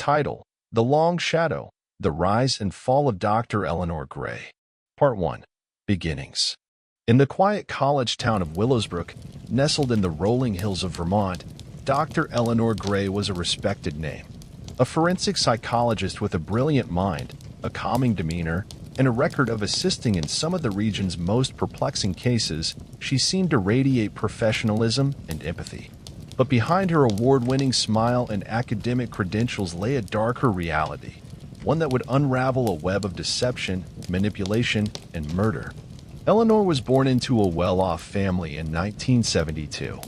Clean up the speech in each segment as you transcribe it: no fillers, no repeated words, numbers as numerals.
Title: The Long Shadow, The Rise and Fall of Dr. Eleanor Gray. Part 1. Beginnings. In the quiet college town of Willowsbrook, nestled in the rolling hills of Vermont, Dr. Eleanor Gray was a respected name. A forensic psychologist with a brilliant mind, a calming demeanor, and a record of assisting in some of the region's most perplexing cases, she seemed to radiate professionalism and empathy. But behind her award-winning smile and academic credentials lay a darker reality, one that would unravel a web of deception, manipulation, and murder. Eleanor was born into a well-off family in 1972.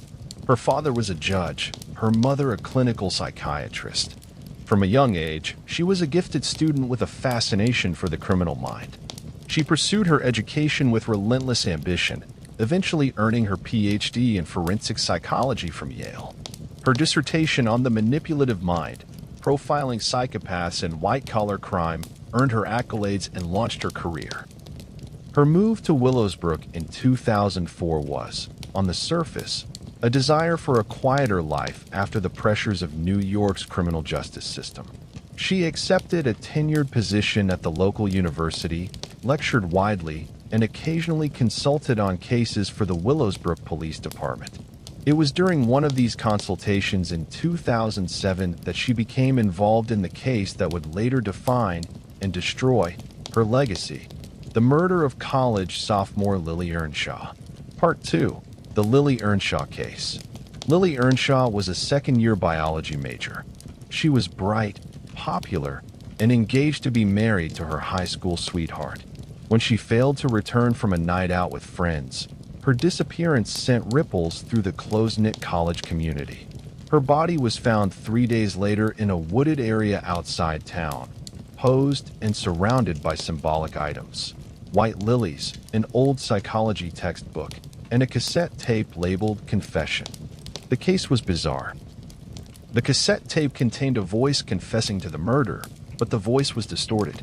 Her father was a judge, her mother a clinical psychiatrist. From a young age, she was a gifted student with a fascination for the criminal mind. She pursued her education with relentless ambition, eventually earning her PhD in forensic psychology from Yale. Her dissertation on the manipulative mind, profiling psychopaths and white-collar crime, earned her accolades and launched her career. Her move to Willowsbrook in 2004 was, on the surface, a desire for a quieter life after the pressures of New York's criminal justice system. She accepted a tenured position at the local university, lectured widely, and occasionally consulted on cases for the Willowsbrook Police Department. It was during one of these consultations in 2007 that she became involved in the case that would later define and destroy her legacy: the murder of college sophomore Lily Earnshaw. Part 2. The Lily Earnshaw Case. Lily Earnshaw was a second-year biology major. She was bright, popular, and engaged to be married to her high school sweetheart. When she failed to return from a night out with friends, her disappearance sent ripples through the close-knit college community. Her body was found 3 days later in a wooded area outside town, posed and surrounded by symbolic items: white lilies, an old psychology textbook, and a cassette tape labeled Confession. The case was bizarre. The cassette tape contained a voice confessing to the murder, but the voice was distorted.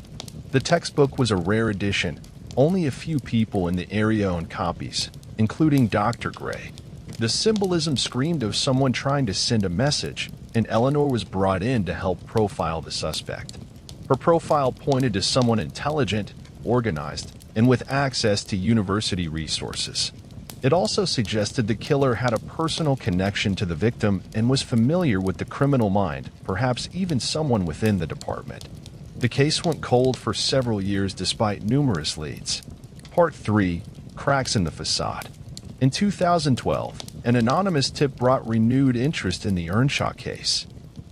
The textbook was a rare edition. Only a few people in the area owned copies, including Dr. Gray. The symbolism screamed of someone trying to send a message, and Eleanor was brought in to help profile the suspect. Her profile pointed to someone intelligent, organized, and with access to university resources. It also suggested the killer had a personal connection to the victim and was familiar with the criminal mind, perhaps even someone within the department. The case went cold for several years despite numerous leads. Part 3. Cracks in the Facade. In 2012, an anonymous tip brought renewed interest in the Earnshaw case.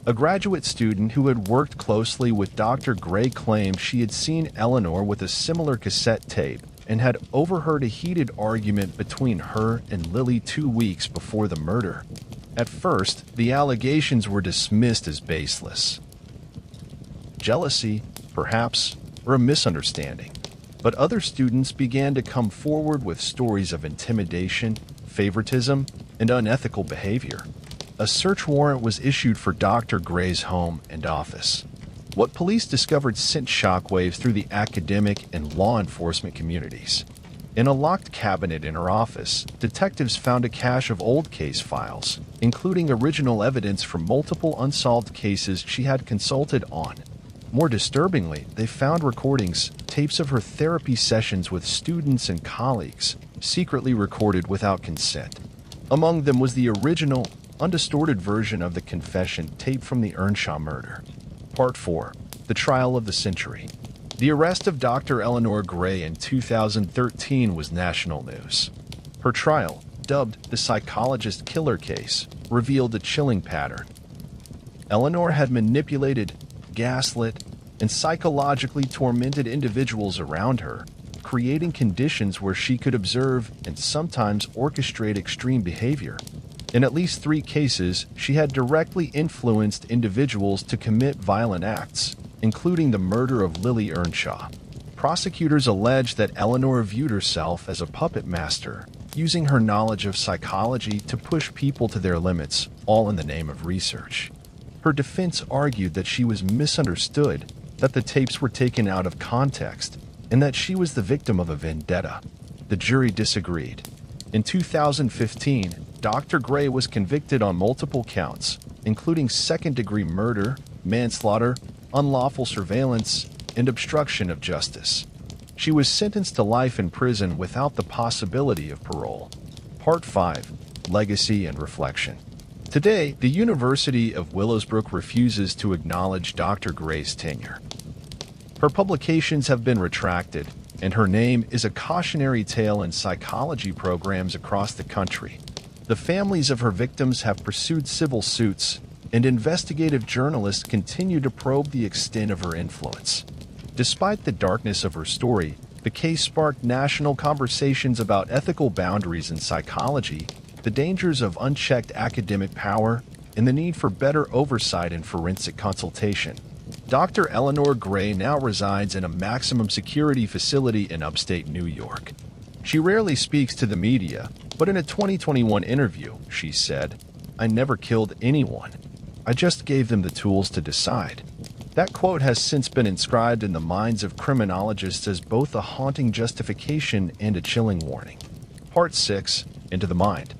A graduate student who had worked closely with Dr. Gray claimed she had seen Eleanor with a similar cassette tape and had overheard a heated argument between her and Lily 2 weeks before the murder. At first, the allegations were dismissed as baseless. Jealousy, perhaps, or a misunderstanding. But other students began to come forward with stories of intimidation, favoritism, and unethical behavior. A search warrant was issued for Dr. Gray's home and office. What police discovered sent shockwaves through the academic and law enforcement communities. In a locked cabinet in her office, detectives found a cache of old case files, including original evidence from multiple unsolved cases she had consulted on. More disturbingly, they found recordings, tapes of her therapy sessions with students and colleagues, secretly recorded without consent. Among them was the original, undistorted version of the confession taped from the Earnshaw murder. Part 4. The Trial of the Century. The arrest of Dr. Eleanor Gray in 2013 was national news. Her trial, dubbed the psychologist killer case, revealed a chilling pattern. Eleanor had manipulated, gaslit, and psychologically tormented individuals around her, creating conditions where she could observe and sometimes orchestrate extreme behavior. In at least 3 cases, she had directly influenced individuals to commit violent acts, including the murder of Lily Earnshaw. Prosecutors alleged that Eleanor viewed herself as a puppet master, using her knowledge of psychology to push people to their limits, all in the name of research. Her defense argued that she was misunderstood, that the tapes were taken out of context, and that she was the victim of a vendetta. The jury disagreed. In 2015, Dr. Gray was convicted on multiple counts, including second-degree murder, manslaughter, unlawful surveillance, and obstruction of justice. She was sentenced to life in prison without the possibility of parole. Part 5. Legacy and Reflection. Today, the University of Willowsbrook refuses to acknowledge Dr. Gray's tenure. Her publications have been retracted, and her name is a cautionary tale in psychology programs across the country. The families of her victims have pursued civil suits, and investigative journalists continue to probe the extent of her influence. Despite the darkness of her story, the case sparked national conversations about ethical boundaries in psychology, the dangers of unchecked academic power, and the need for better oversight in forensic consultation. Dr. Eleanor Gray now resides in a maximum security facility in upstate New York. She rarely speaks to the media, but in a 2021 interview, she said, "I never killed anyone. I just gave them the tools to decide." That quote has since been inscribed in the minds of criminologists as both a haunting justification and a chilling warning. Part 6. Into the Mind.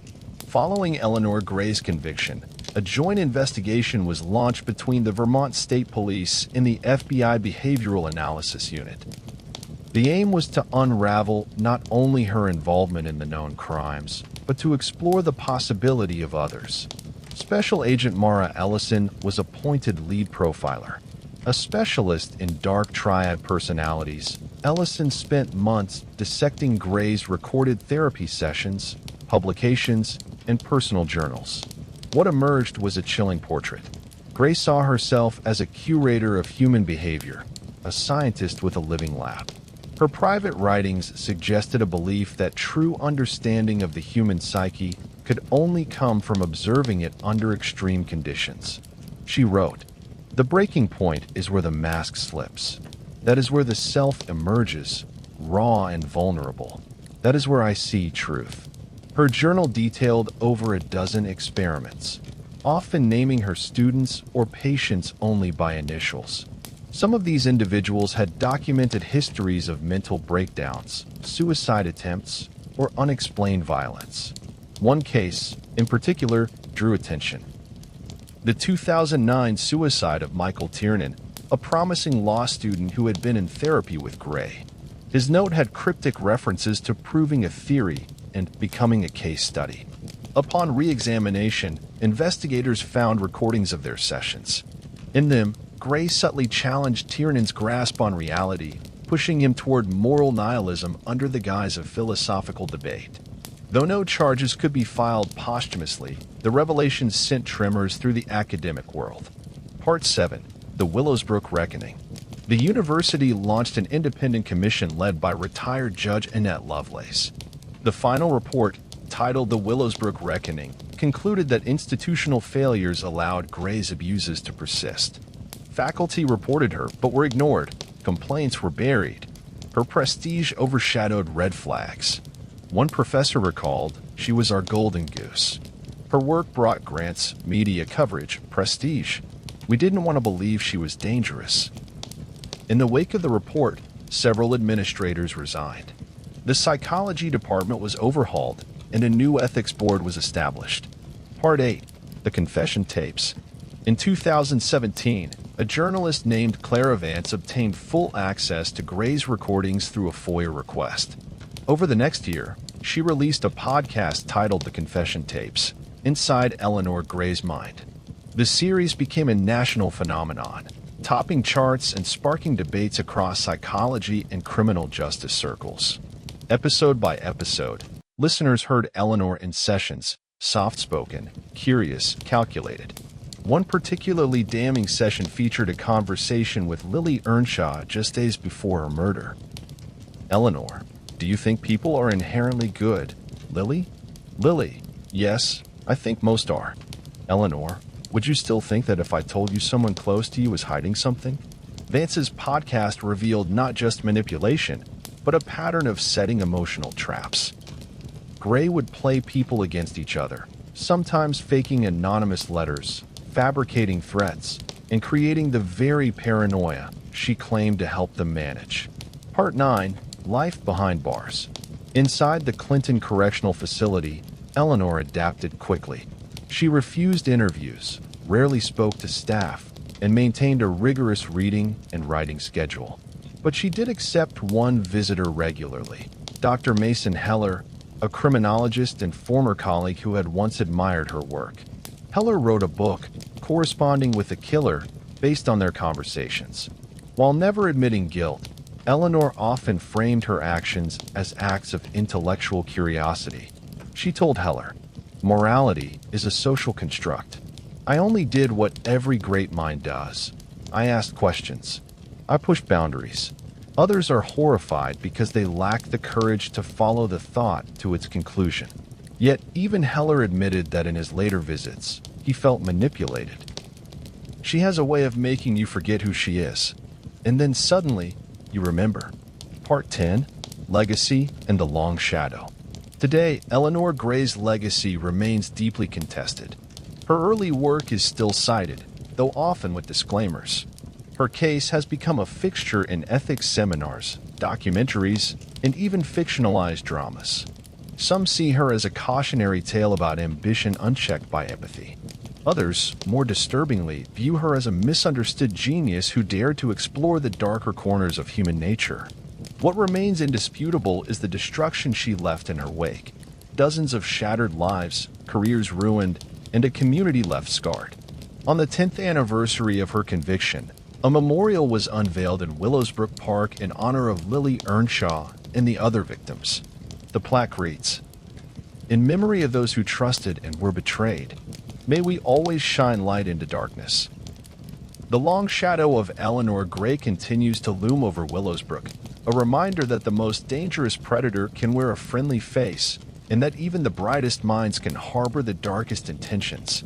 Following Eleanor Gray's conviction, a joint investigation was launched between the Vermont State Police and the FBI Behavioral Analysis Unit. The aim was to unravel not only her involvement in the known crimes, but to explore the possibility of others. Special Agent Mara Ellison was appointed lead profiler. A specialist in dark triad personalities, Ellison spent months dissecting Gray's recorded therapy sessions, publications, and personal journals. What emerged was a chilling portrait. Gray saw herself as a curator of human behavior, a scientist with a living lab. Her private writings suggested a belief that true understanding of the human psyche could only come from observing it under extreme conditions. She wrote, "The breaking point is where the mask slips. That is where the self emerges, raw and vulnerable. That is where I see truth." Her journal detailed over a dozen experiments, often naming her students or patients only by initials. Some of these individuals had documented histories of mental breakdowns, suicide attempts, or unexplained violence. One case, in particular, drew attention. The 2009 suicide of Michael Tiernan, a promising law student who had been in therapy with Gray. His note had cryptic references to proving a theory and becoming a case study. Upon re-examination, investigators found recordings of their sessions. In them, Gray subtly challenged Tiernan's grasp on reality, pushing him toward moral nihilism under the guise of philosophical debate. Though no charges could be filed posthumously, the revelations sent tremors through the academic world. Part 7. The Willowsbrook Reckoning. The university launched an independent commission led by retired Judge Annette Lovelace. The final report, titled The Willowsbrook Reckoning, concluded that institutional failures allowed Gray's abuses to persist. Faculty reported her, but were ignored. Complaints were buried. Her prestige overshadowed red flags. One professor recalled, "She was our golden goose. Her work brought grants, media coverage, prestige. We didn't want to believe she was dangerous." In the wake of the report, several administrators resigned. The psychology department was overhauled, and a new ethics board was established. Part 8. The Confession Tapes. In 2017, a journalist named Clara Vance obtained full access to Gray's recordings through a FOIA request. Over the next year, she released a podcast titled The Confession Tapes, Inside Eleanor Gray's Mind. The series became a national phenomenon, topping charts and sparking debates across psychology and criminal justice circles. Episode by episode, listeners heard Eleanor in sessions, soft-spoken, curious, calculated. One particularly damning session featured a conversation with Lily Earnshaw just days before her murder. "Eleanor, do you think people are inherently good?" "Lily?" "Lily, yes, I think most are." "Eleanor, would you still think that if I told you someone close to you was hiding something?" Vance's podcast revealed not just manipulation, but a pattern of setting emotional traps. Gray would play people against each other, sometimes faking anonymous letters, fabricating threats, and creating the very paranoia she claimed to help them manage. Part 9. Life Behind Bars. Inside the Clinton Correctional Facility, Eleanor adapted quickly. She refused interviews, rarely spoke to staff, and maintained a rigorous reading and writing schedule. But she did accept one visitor regularly, Dr. Mason Heller, a criminologist and former colleague who had once admired her work. Heller wrote a book, corresponding with the killer, based on their conversations. While never admitting guilt, Eleanor often framed her actions as acts of intellectual curiosity. She told Heller, "Morality is a social construct. I only did what every great mind does. I asked questions. I pushed boundaries. Others are horrified because they lack the courage to follow the thought to its conclusion." Yet even Heller admitted that in his later visits, he felt manipulated. She has a way of making you forget who she is, and then suddenly, you remember. Part 10, Legacy and the Long Shadow. Today, Eleanor Gray's legacy remains deeply contested. Her early work is still cited, though often with disclaimers. Her case has become a fixture in ethics seminars, documentaries, and even fictionalized dramas. Some see her as a cautionary tale about ambition unchecked by empathy. Others, more disturbingly, view her as a misunderstood genius who dared to explore the darker corners of human nature. What remains indisputable is the destruction she left in her wake. Dozens of shattered lives, careers ruined, and a community left scarred. On the 10th anniversary of her conviction, a memorial was unveiled in Willowsbrook Park in honor of Lily Earnshaw and the other victims. The plaque reads, "In memory of those who trusted and were betrayed, may we always shine light into darkness." The long shadow of Eleanor Gray continues to loom over Willowsbrook, a reminder that the most dangerous predator can wear a friendly face, and that even the brightest minds can harbor the darkest intentions.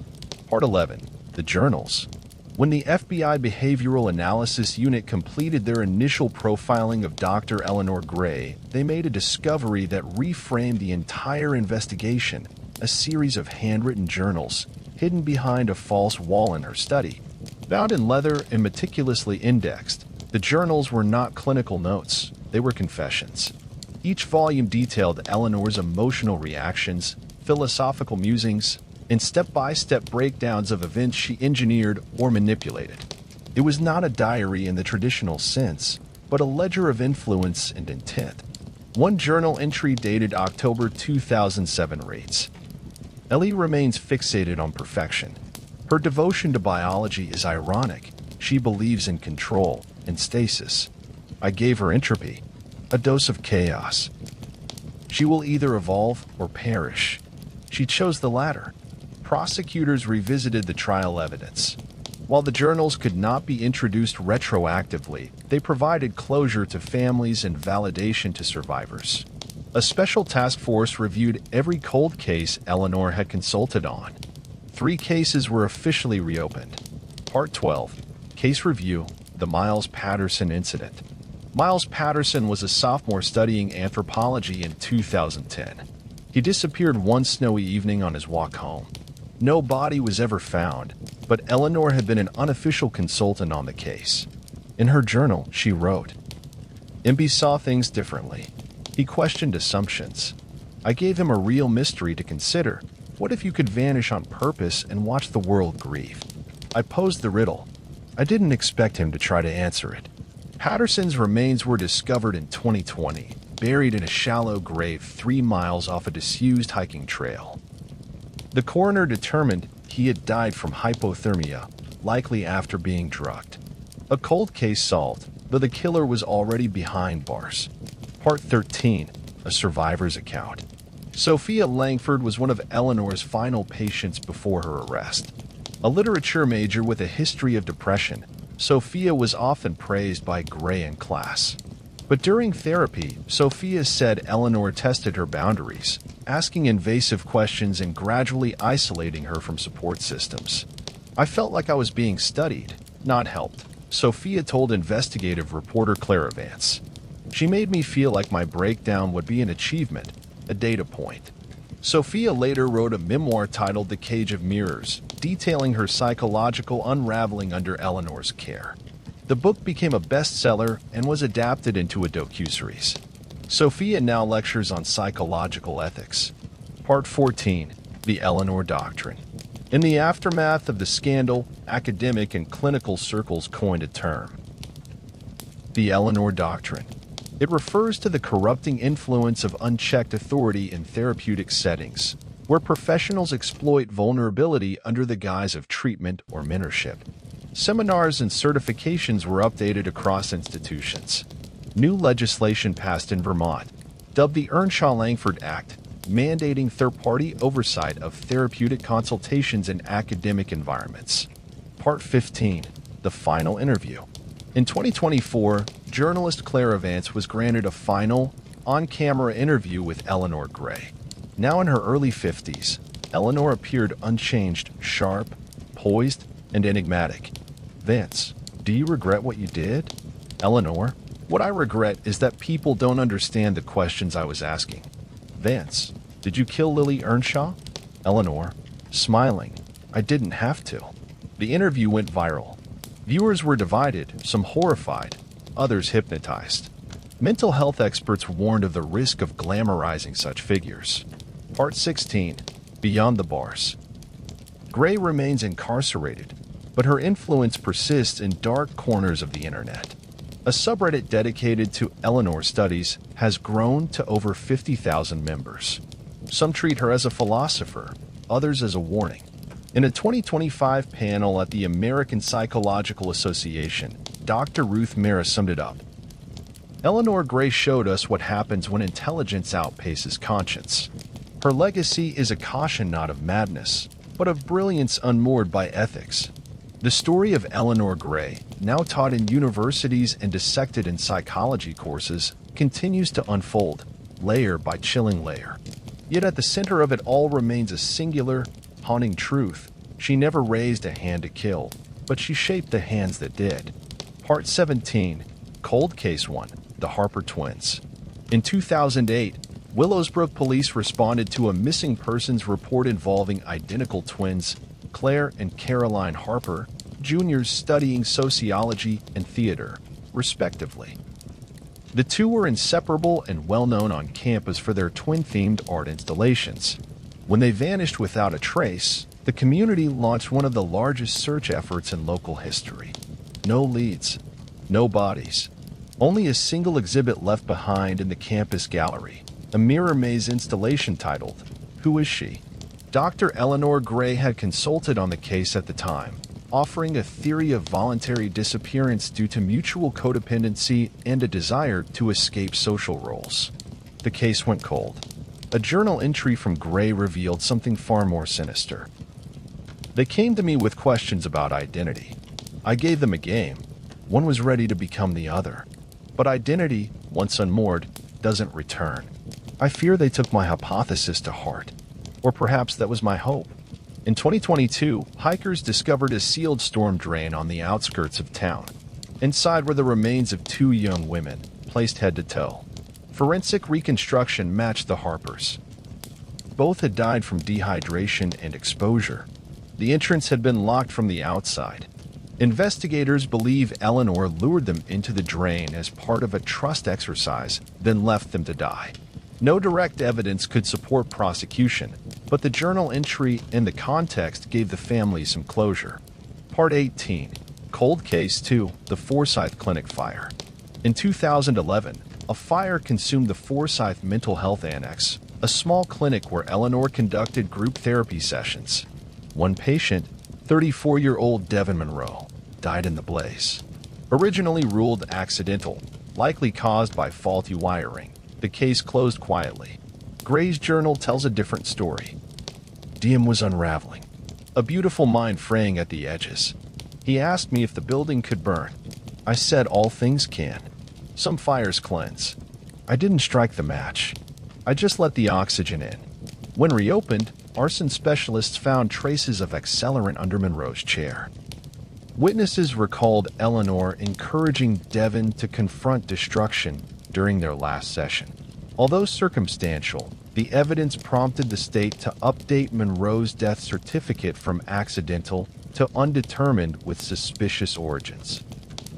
Part 11. The Journals. When the FBI Behavioral Analysis Unit completed their initial profiling of Dr. Eleanor Gray, they made a discovery that reframed the entire investigation, a series of handwritten journals hidden behind a false wall in her study. Bound in leather and meticulously indexed, the journals were not clinical notes, they were confessions. Each volume detailed Eleanor's emotional reactions, philosophical musings, and step-by-step breakdowns of events she engineered or manipulated. It was not a diary in the traditional sense, but a ledger of influence and intent. One journal entry dated October 2007 reads, "Ellie remains fixated on perfection. Her devotion to biology is ironic. She believes in control and stasis. I gave her entropy, a dose of chaos. She will either evolve or perish. She chose the latter." Prosecutors revisited the trial evidence. While the journals could not be introduced retroactively, they provided closure to families and validation to survivors. A special task force reviewed every cold case Eleanor had consulted on. 3 cases were officially reopened. Part 12. Case Review, the Miles Patterson Incident. Miles Patterson was a sophomore studying anthropology in 2010. He disappeared one snowy evening on his walk home. No body was ever found, but Eleanor had been an unofficial consultant on the case. In her journal, she wrote, "MB saw things differently. He questioned assumptions. I gave him a real mystery to consider. What if you could vanish on purpose and watch the world grieve? I posed the riddle. I didn't expect him to try to answer it." Patterson's remains were discovered in 2020, buried in a shallow grave 3 miles off a disused hiking trail. The coroner determined he had died from hypothermia, likely after being drugged. A cold case solved, though the killer was already behind bars. Part 13. A Survivor's Account. Sophia Langford was one of Eleanor's final patients before her arrest. A literature major with a history of depression, Sophia was often praised by Gray in class. But during therapy, Sophia said Eleanor tested her boundaries, asking invasive questions and gradually isolating her from support systems. "I felt like I was being studied, not helped," Sophia told investigative reporter Clara Vance. "She made me feel like my breakdown would be an achievement, a data point." Sophia later wrote a memoir titled The Cage of Mirrors, detailing her psychological unraveling under Eleanor's care. The book became a bestseller and was adapted into a docuseries. Sophia now lectures on psychological ethics. Part 14. The Eleanor Doctrine. In the aftermath of the scandal, academic and clinical circles coined a term: the Eleanor Doctrine. It refers to the corrupting influence of unchecked authority in therapeutic settings, where professionals exploit vulnerability under the guise of treatment or mentorship. Seminars and certifications were updated across institutions. New legislation passed in Vermont, dubbed the Earnshaw-Langford Act, mandating third-party oversight of therapeutic consultations in academic environments. Part 15. The Final Interview. In 2024, journalist Claire Vance was granted a final, on-camera interview with Eleanor Gray. Now in her early 50s, Eleanor appeared unchanged, sharp, poised, and enigmatic. "Vance, do you regret what you did?" "Eleanor, what I regret is that people don't understand the questions I was asking." "Vance, did you kill Lily Earnshaw?" Eleanor, smiling, "I didn't have to." The interview went viral. Viewers were divided, some horrified, others hypnotized. Mental health experts warned of the risk of glamorizing such figures. Part 16. Beyond the Bars. Gray remains incarcerated, but her influence persists in dark corners of the internet. A subreddit dedicated to Eleanor studies has grown to over 50,000 members. Some treat her as a philosopher, others as a warning. In a 2025 panel at the American Psychological Association, Dr. Ruth Mara summed it up. Eleanor Gray showed us what happens when intelligence outpaces conscience. Her legacy is a caution not of madness, but of brilliance unmoored by ethics. The story of Eleanor Gray, now taught in universities and dissected in psychology courses, continues to unfold, layer by chilling layer. Yet at the center of it all remains a singular, haunting truth. She never raised a hand to kill, but she shaped the hands that did. Part 17. Cold Case 1. The Harper Twins. In 2008, Willowsbrook police responded to a missing persons report involving identical twins, Claire and Caroline Harper, juniors studying sociology and theater, respectively. The two were inseparable and well-known on campus for their twin-themed art installations. When they vanished without a trace, the community launched one of the largest search efforts in local history. No leads, no bodies, only a single exhibit left behind in the campus gallery, a mirror maze installation titled, "Who is she?" Dr. Eleanor Gray had consulted on the case at the time, offering a theory of voluntary disappearance due to mutual codependency and a desire to escape social roles. The case went cold. A journal entry from Gray revealed something far more sinister. They came to me with questions about identity. I gave them a game. One was ready to become the other. But identity, once unmoored, doesn't return. I fear they took my hypothesis to heart. Or perhaps that was my hope. In 2022, hikers discovered a sealed storm drain on the outskirts of town. Inside were the remains of two young women, placed head to toe. Forensic reconstruction matched the Harpers. Both had died from dehydration and exposure. The entrance had been locked from the outside. Investigators believe Eleanor lured them into the drain as part of a trust exercise, then left them to die. No direct evidence could support prosecution, but the journal entry and the context gave the family some closure. Part 18. Cold Case 2. The Forsyth Clinic Fire. In 2011, a fire consumed the Forsyth Mental Health Annex, a small clinic where Eleanor conducted group therapy sessions. One patient, 34-year-old Devin Monroe, died in the blaze. Originally ruled accidental, likely caused by faulty wiring, the case closed quietly. Gray's journal tells a different story. Diem was unraveling, a beautiful mind fraying at the edges. He asked me if the building could burn. I said all things can. Some fires cleanse. I didn't strike the match. I just let the oxygen in. When reopened, arson specialists found traces of accelerant under Monroe's chair. Witnesses recalled Eleanor encouraging Devin to confront destruction during their last session. Although circumstantial, the evidence prompted the state to update Monroe's death certificate from accidental to undetermined with suspicious origins.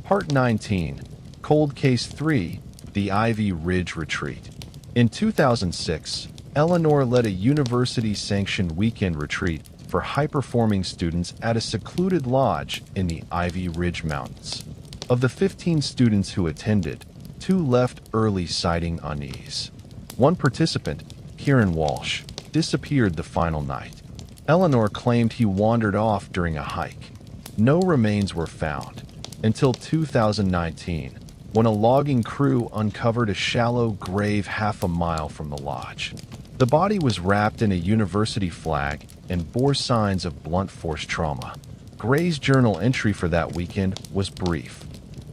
Part 19. Cold Case 3. The Ivy Ridge Retreat. In 2006, Eleanor led a university-sanctioned weekend retreat for high-performing students at a secluded lodge in the Ivy Ridge Mountains. Of the 15 students who attended, 2 left early, citing unease. One participant, Kieran Walsh, disappeared the final night. Eleanor claimed he wandered off during a hike. No remains were found until 2019, when a logging crew uncovered a shallow grave half a mile from the lodge. The body was wrapped in a university flag and bore signs of blunt force trauma. Gray's journal entry for that weekend was brief.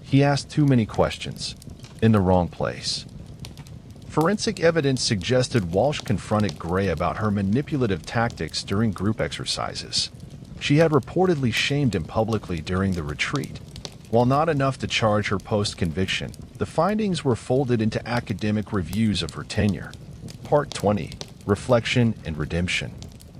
He asked too many questions, in the wrong place. Forensic evidence suggested Walsh confronted Gray about her manipulative tactics during group exercises. She had reportedly shamed him publicly during the retreat. While not enough to charge her post-conviction, the findings were folded into academic reviews of her tenure. Part 20: Reflection and Redemption.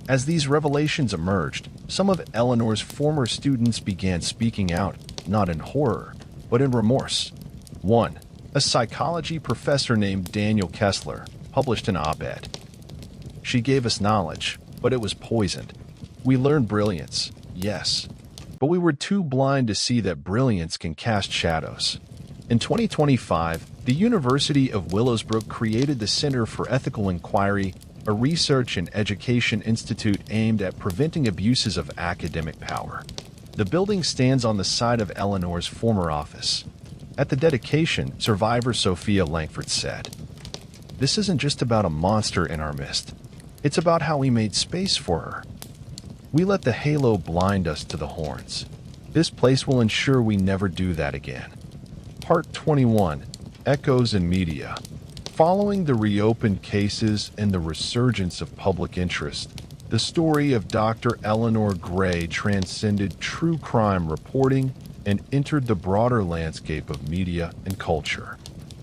As these revelations emerged, some of Eleanor's former students began speaking out, not in horror, but in remorse. 1. A psychology professor named Daniel Kessler published an op-ed. "She gave us knowledge, but it was poisoned. We learned brilliance, yes, but we were too blind to see that brilliance can cast shadows." In 2025, the University of Willowsbrook created the Center for Ethical Inquiry, a research and education institute aimed at preventing abuses of academic power. The building stands on the site of Eleanor's former office. At the dedication, survivor Sophia Langford said, "This isn't just about a monster in our midst. It's about how we made space for her. We let the halo blind us to the horns. This place will ensure we never do that again." Part 21: Echoes in Media. Following the reopened cases and the resurgence of public interest, the story of Dr. Eleanor Gray transcended true crime reporting and entered the broader landscape of media and culture.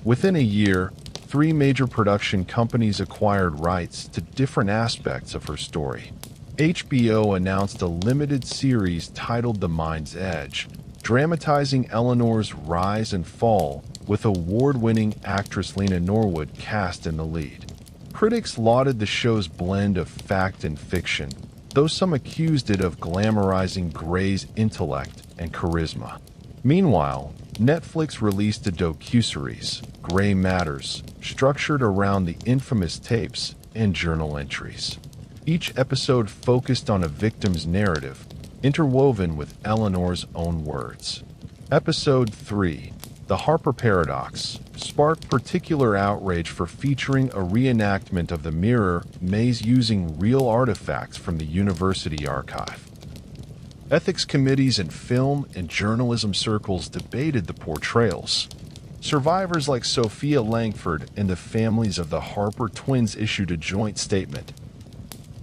Within a year, 3 major production companies acquired rights to different aspects of her story. HBO announced a limited series titled The Mind's Edge, dramatizing Eleanor's rise and fall, with award-winning actress Lena Norwood cast in the lead. Critics lauded the show's blend of fact and fiction, though some accused it of glamorizing Gray's intellect and charisma. Meanwhile, Netflix released a docuseries, Gray Matters, structured around the infamous tapes and journal entries. Each episode focused on a victim's narrative, interwoven with Eleanor's own words. Episode 3, The Harper Paradox, sparked particular outrage for featuring a reenactment of the mirror maze using real artifacts from the university archive. Ethics committees in film and journalism circles debated the portrayals. Survivors like Sophia Langford and the families of the Harper twins issued a joint statement.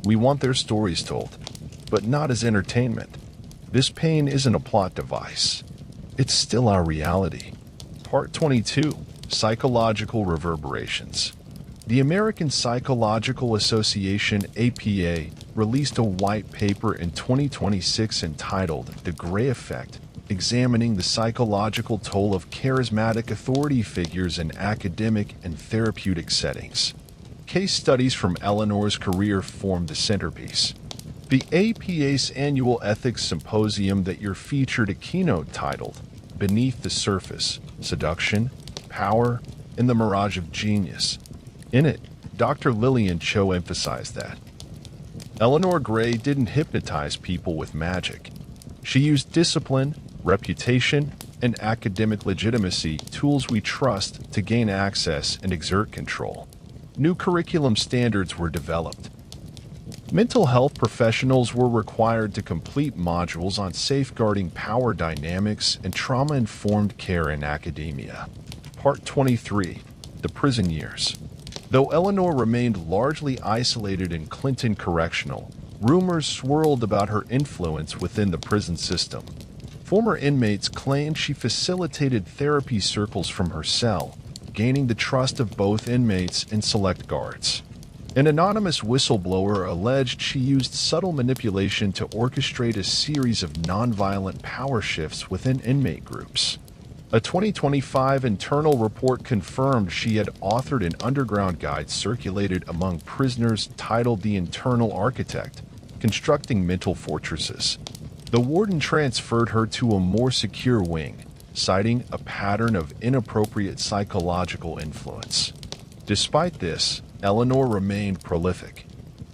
"We want their stories told, but not as entertainment. This pain isn't a plot device. It's still our reality." Part 22: Psychological Reverberations. The American Psychological Association, APA, released a white paper in 2026 entitled The Gray Effect, examining the psychological toll of charismatic authority figures in academic and therapeutic settings. Case studies from Eleanor's career formed the centerpiece. The APA's annual ethics symposium that year featured a keynote titled Beneath the Surface: Seduction, Power, and the Mirage of Genius. In it, Dr. Lily Earnshaw emphasized that Eleanor Gray didn't hypnotize people with magic. She used discipline, reputation, and academic legitimacy, tools we trust, to gain access and exert control. New curriculum standards were developed. Mental health professionals were required to complete modules on safeguarding power dynamics and trauma-informed care in academia. Part 23: The Prison Years. Though Eleanor remained largely isolated in Clinton Correctional, rumors swirled about her influence within the prison system. Former inmates claimed she facilitated therapy circles from her cell, gaining the trust of both inmates and select guards. An anonymous whistleblower alleged she used subtle manipulation to orchestrate a series of nonviolent power shifts within inmate groups. A 2025 internal report confirmed she had authored an underground guide circulated among prisoners titled The Internal Architect, constructing mental fortresses. The warden transferred her to a more secure wing, citing a pattern of inappropriate psychological influence. Despite this, Eleanor remained prolific.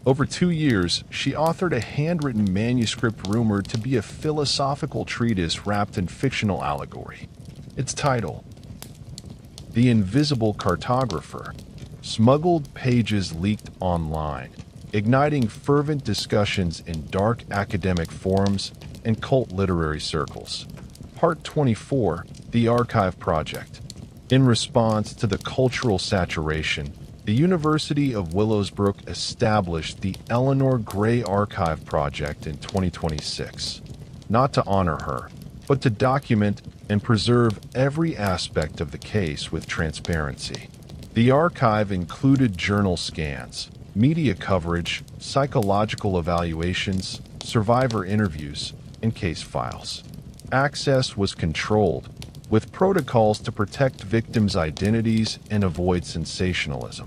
Over 2 years, she authored a handwritten manuscript rumored to be a philosophical treatise wrapped in fictional allegory. Its title, The Invisible Cartographer. Smuggled pages leaked online, igniting fervent discussions in dark academic forums and cult literary circles. Part 24, The Archive Project. In response to the cultural saturation, the University of Willowsbrook established the Eleanor Gray Archive Project in 2026, not to honor her, but to document and preserve every aspect of the case with transparency. The archive included journal scans, media coverage, psychological evaluations, survivor interviews, and case files. Access was controlled, with protocols to protect victims' identities and avoid sensationalism.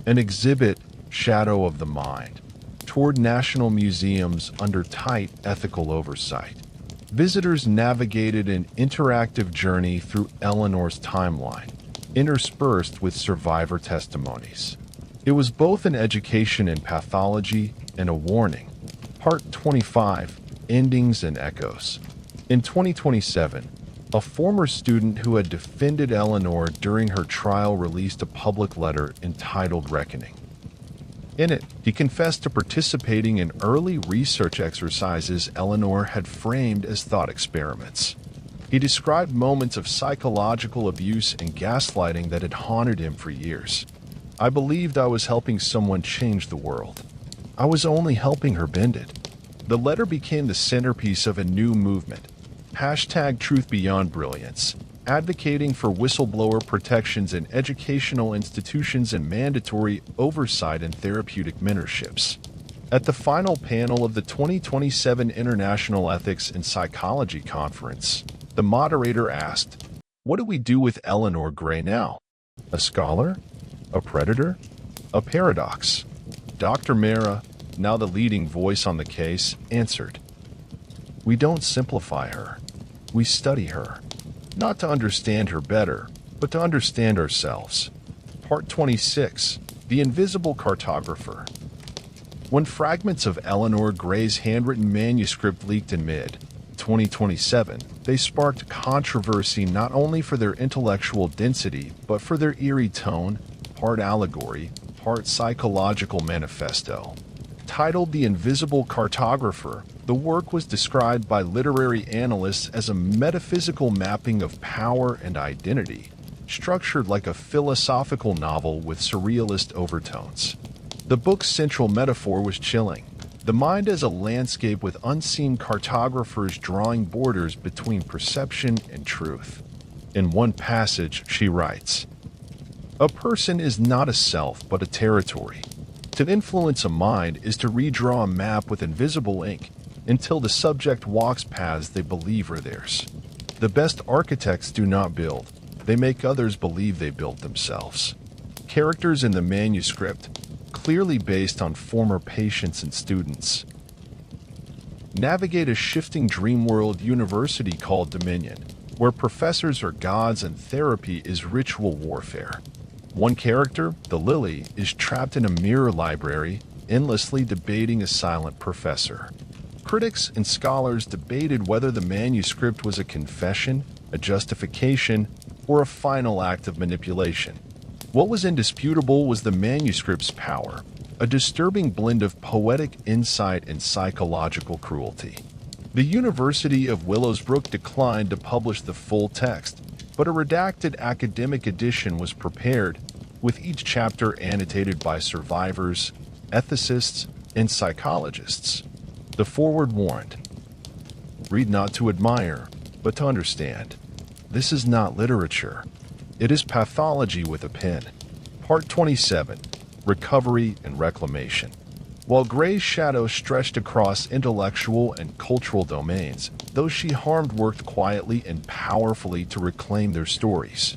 An exhibit, Shadow of the Mind, toured national museums under tight ethical oversight. Visitors navigated an interactive journey through Eleanor's timeline, interspersed with survivor testimonies. It was both an education in pathology and a warning. Part 25, Endings and Echoes. In 2027, a former student who had defended Eleanor during her trial released a public letter entitled Reckoning. In it, he confessed to participating in early research exercises Eleanor had framed as thought experiments. He described moments of psychological abuse and gaslighting that had haunted him for years. I believed I was helping someone change the world. I was only helping her bend it. The letter became the centerpiece of a new movement, #TruthBeyondBrilliance, advocating for whistleblower protections in educational institutions and mandatory oversight in therapeutic mentorships. At the final panel of the 2027 International Ethics in Psychology Conference, the moderator asked, "What do we do with Eleanor Gray now? A scholar? A predator? A paradox?" Dr. Mara, now the leading voice on the case, answered, "We don't simplify her. We study her, not to understand her better, but to understand ourselves." Part 26, The Invisible Cartographer. When fragments of Eleanor Gray's handwritten manuscript leaked in mid-2027, they sparked controversy not only for their intellectual density, but for their eerie tone, part allegory, part psychological manifesto. Titled The Invisible Cartographer, the work was described by literary analysts as a metaphysical mapping of power and identity, structured like a philosophical novel with surrealist overtones. The book's central metaphor was chilling. The mind as a landscape with unseen cartographers drawing borders between perception and truth. In one passage, she writes, "A person is not a self, but a territory. To influence a mind is to redraw a map with invisible ink until the subject walks paths they believe are theirs. The best architects do not build. They make others believe they built themselves." Characters in the manuscript, clearly based on former patients and students, navigate a shifting dream world university called Dominion, where professors are gods and therapy is ritual warfare. One character, the Lily, is trapped in a mirror library, endlessly debating a silent professor. Critics and scholars debated whether the manuscript was a confession, a justification, or a final act of manipulation. What was indisputable was the manuscript's power, a disturbing blend of poetic insight and psychological cruelty. The University of Willowsbrook declined to publish the full text, but a redacted academic edition was prepared, with each chapter annotated by survivors, ethicists, and psychologists. The foreword warned, "Read not to admire, but to understand. This is not literature. It is pathology with a pen." Part 27, Recovery and Reclamation. While Gray's shadow stretched across intellectual and cultural domains, those she harmed worked quietly and powerfully to reclaim their stories.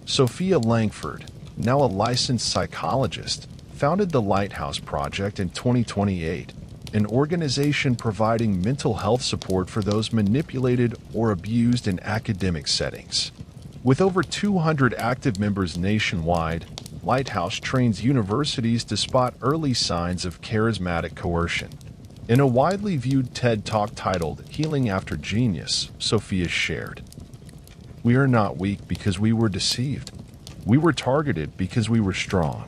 Sophia Langford, now a licensed psychologist, founded the Lighthouse Project in 2028, an organization providing mental health support for those manipulated or abused in academic settings. With over 200 active members nationwide, Lighthouse trains universities to spot early signs of charismatic coercion. In a widely viewed TED Talk titled Healing After Genius, Sophia shared, "We are not weak because we were deceived. We were targeted because we were strong.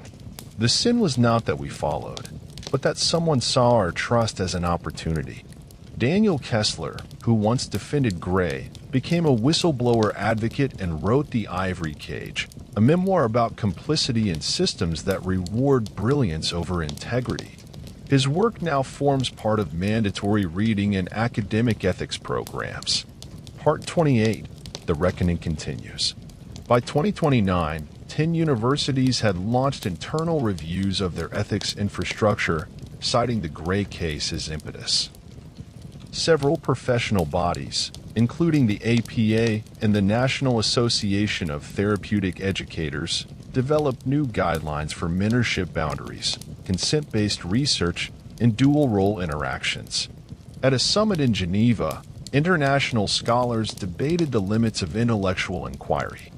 The sin was not that we followed, but that someone saw our trust as an opportunity." Daniel Kessler, who once defended Gray, became a whistleblower advocate and wrote The Ivory Cage, a memoir about complicity in systems that reward brilliance over integrity. His work now forms part of mandatory reading and academic ethics programs. Part 28, The Reckoning continues. By 2029, 10 universities had launched internal reviews of their ethics infrastructure, citing the Gray case as impetus. Several professional bodies, including the APA and the National Association of Therapeutic Educators, developed new guidelines for mentorship boundaries, consent-based research, and dual-role interactions. At a summit in Geneva, international scholars debated the limits of intellectual inquiry.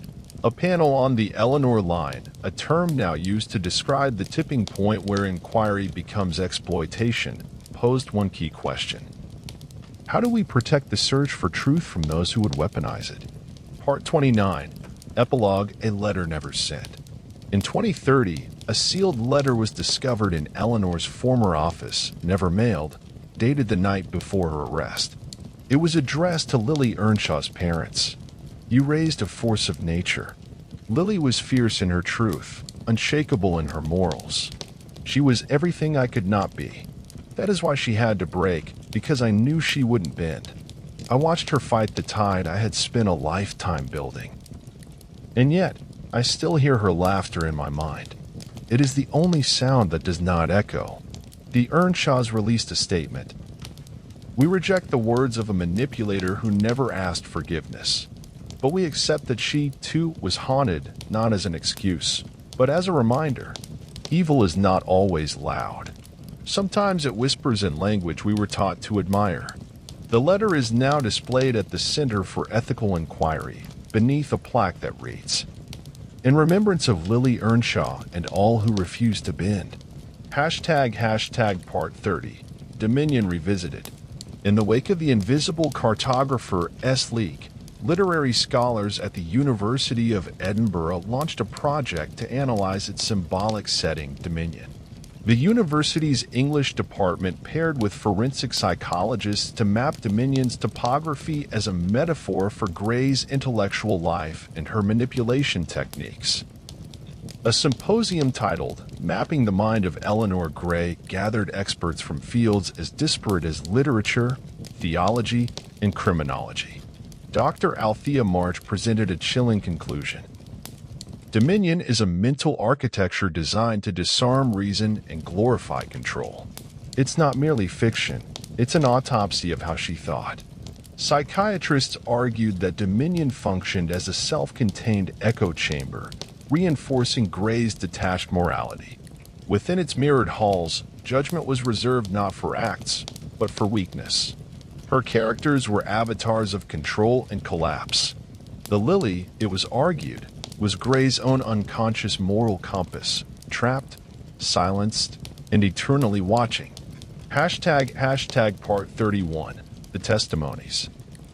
A panel on the Eleanor line, a term now used to describe the tipping point where inquiry becomes exploitation, posed one key question. How do we protect the search for truth from those who would weaponize it? Part 29, Epilogue, A Letter Never Sent. In 2030, a sealed letter was discovered in Eleanor's former office, never mailed, dated the night before her arrest. It was addressed to Lily Earnshaw's parents. "You raised a force of nature. Lily was fierce in her truth, unshakable in her morals. She was everything I could not be. That is why she had to break, because I knew she wouldn't bend. I watched her fight the tide I had spent a lifetime building. And yet, I still hear her laughter in my mind. It is the only sound that does not echo." The Earnshaws released a statement. "We reject the words of a manipulator who never asked forgiveness. But we accept that she, too, was haunted, not as an excuse, but as a reminder. Evil is not always loud. Sometimes it whispers in language we were taught to admire." The letter is now displayed at the Center for Ethical Inquiry, beneath a plaque that reads, "In remembrance of Lily Earnshaw and all who refuse to bend." ## Part 30, Dominion Revisited. In the wake of the invisible cartographer S. Leake, literary scholars at the University of Edinburgh launched a project to analyze its symbolic setting, Dominion. The university's English department paired with forensic psychologists to map Dominion's topography as a metaphor for Gray's intellectual life and her manipulation techniques. A symposium titled Mapping the Mind of Eleanor Gray gathered experts from fields as disparate as literature, theology, and criminology. Dr. Althea March presented a chilling conclusion. Dominion is a mental architecture designed to disarm reason and glorify control. It's not merely fiction, it's an autopsy of how she thought. Psychiatrists argued that Dominion functioned as a self-contained echo chamber, reinforcing Gray's detached morality. Within its mirrored halls, judgment was reserved not for acts, but for weakness. Her characters were avatars of control and collapse. The Lily, it was argued, was Gray's own unconscious moral compass, trapped, silenced, and eternally watching. ## Part 31, The Testimonies.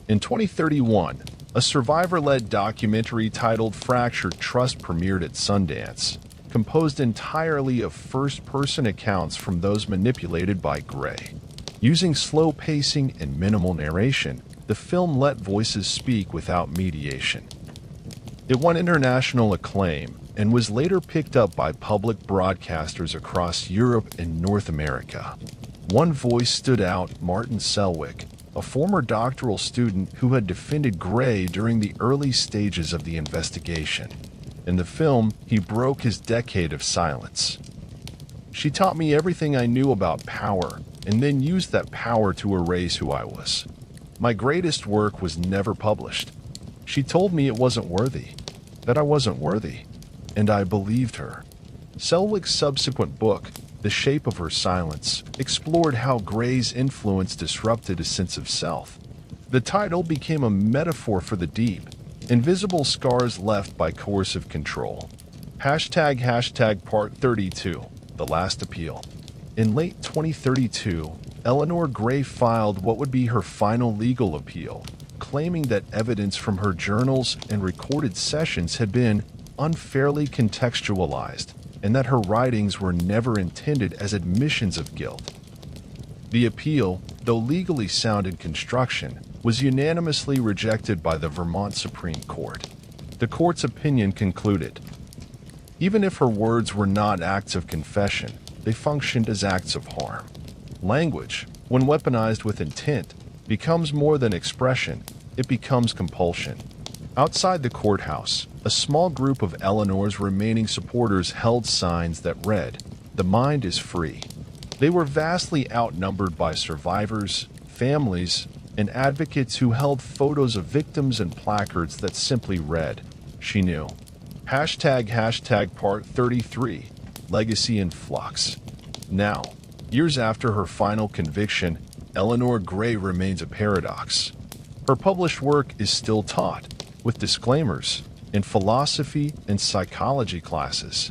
In 2031, a survivor-led documentary titled Fractured Trust premiered at Sundance, composed entirely of first-person accounts from those manipulated by Gray. Using slow pacing and minimal narration, the film let voices speak without mediation. It won international acclaim and was later picked up by public broadcasters across Europe and North America. One voice stood out, Martin Selwick, a former doctoral student who had defended Gray during the early stages of the investigation. In the film, he broke his decade of silence. "She taught me everything I knew about power, and then used that power to erase who I was. My greatest work was never published. She told me it wasn't worthy, that I wasn't worthy, and I believed her." Selwick's subsequent book, The Shape of Her Silence explored how Gray's influence disrupted a sense of self. The title became a metaphor for the deep, invisible scars left by coercive control. ## Part 32, The Last Appeal. In late 2032, Eleanor Gray filed what would be her final legal appeal, claiming that evidence from her journals and recorded sessions had been unfairly contextualized, and that her writings were never intended as admissions of guilt. The appeal, though legally sound in construction, was unanimously rejected by the Vermont Supreme Court. The court's opinion concluded, even if her words were not acts of confession, they functioned as acts of harm. Language, when weaponized with intent, becomes more than expression, it becomes compulsion. Outside the courthouse, a small group of Eleanor's remaining supporters held signs that read, "The mind is free." They were vastly outnumbered by survivors, families, and advocates who held photos of victims and placards that simply read, "She knew." ## Part 33, Legacy in Flux. Now, years after her final conviction, Eleanor Gray remains a paradox. Her published work is still taught, with disclaimers, in philosophy and psychology classes.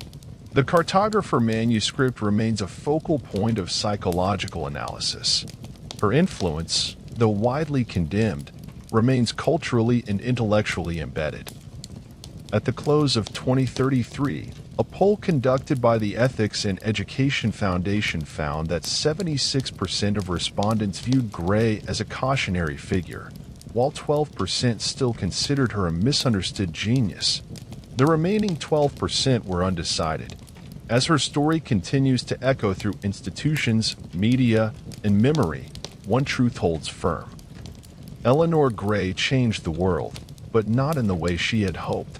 The Cartographer manuscript remains a focal point of psychological analysis. Her influence, though widely condemned, remains culturally and intellectually embedded. At the close of 2033, a poll conducted by the Ethics in Education Foundation found that 76% of respondents viewed Gray as a cautionary figure, while 12% still considered her a misunderstood genius. The remaining 12% were undecided. As her story continues to echo through institutions, media, and memory, one truth holds firm. Eleanor Gray changed the world, but not in the way she had hoped.